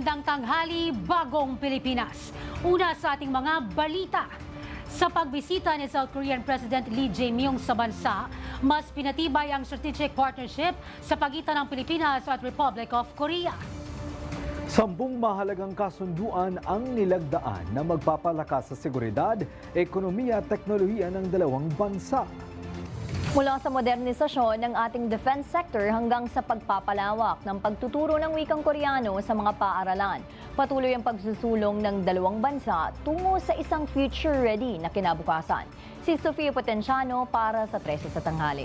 Magandang tanghali, bagong Pilipinas. Una sa ating mga balita. Sa pagbisita ni South Korean President Lee Jae-myung sa bansa, mas pinatibay ang strategic partnership sa pagitan ng Pilipinas at Republic of Korea. 10 mahalagang kasunduan ang nilagdaan na magpapalakas sa seguridad, ekonomiya at teknolohiya ng dalawang bansa. Mula sa modernisasyon ng ating defense sector hanggang sa pagpapalawak ng pagtuturo ng wikang Koreano sa mga paaralan, patuloy ang pagsusulong ng dalawang bansa tungo sa isang future-ready na kinabukasan. Si Sofia Potenciano para sa 13 sa tanghali.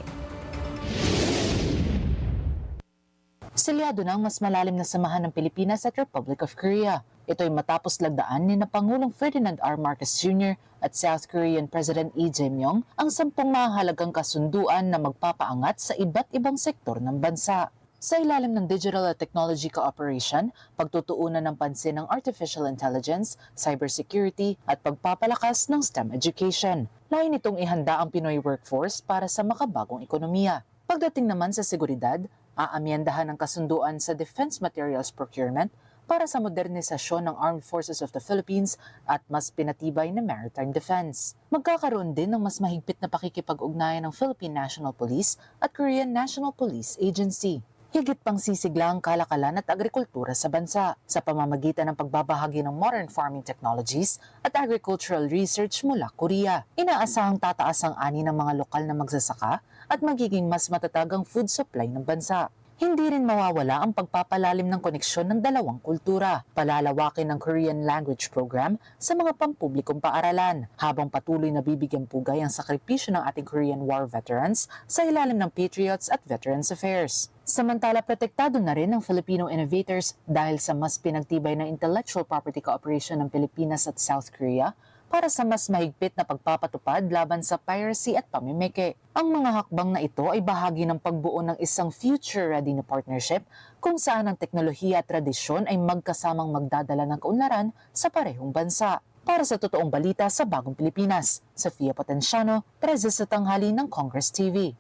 Selyado ng mas malalim na samahan ng Pilipinas at Republic of Korea. Ito ay matapos lagdaan ni Pangulong Ferdinand R. Marcos Jr. at South Korean President Lee Jae-myung ang 10 mahalagang kasunduan na magpapaangat sa iba't ibang sektor ng bansa. Sa ilalim ng digital at technology cooperation, pagtutuunan ng pansin ng artificial intelligence, cybersecurity at pagpapalakas ng STEM education. Lain itong ihanda ang Pinoy workforce para sa makabagong ekonomiya. Pagdating naman sa seguridad, aamyendahan ang kasunduan sa defense materials procurement para sa modernisasyon ng Armed Forces of the Philippines at mas pinatibay na maritime defense. Magkakaroon din ng mas mahigpit na pakikipag-ugnayan ng Philippine National Police at Korean National Police Agency. Higit pang sisigla ang kalakalan at agrikultura sa bansa sa pamamagitan ng pagbabahagi ng modern farming technologies at agricultural research mula Korea. Inaasahang tataas ang ani ng mga lokal na magsasaka at magiging mas matatag ang food supply ng bansa. Hindi rin mawawala ang pagpapalalim ng koneksyon ng dalawang kultura, palalawakin ng Korean language program sa mga pampublikong paaralan, habang patuloy na bibigyan pugay ang sakripisyo ng ating Korean War veterans sa ilalim ng Patriots at Veterans Affairs. Samantala, protektado na rin ng Filipino innovators dahil sa mas pinagtibay na intellectual property cooperation ng Pilipinas at South Korea para sa mas mahigpit na pagpapatupad laban sa piracy at pamimiki. Ang mga hakbang na ito ay bahagi ng pagbuo ng isang future-ready na partnership kung saan ang teknolohiya at tradisyon ay magkasamang magdadala ng kaunlaran sa parehong bansa. Para sa totoong balita sa Bagong Pilipinas, Sofia Potenciano, 13 sa tanghali ng Congress TV.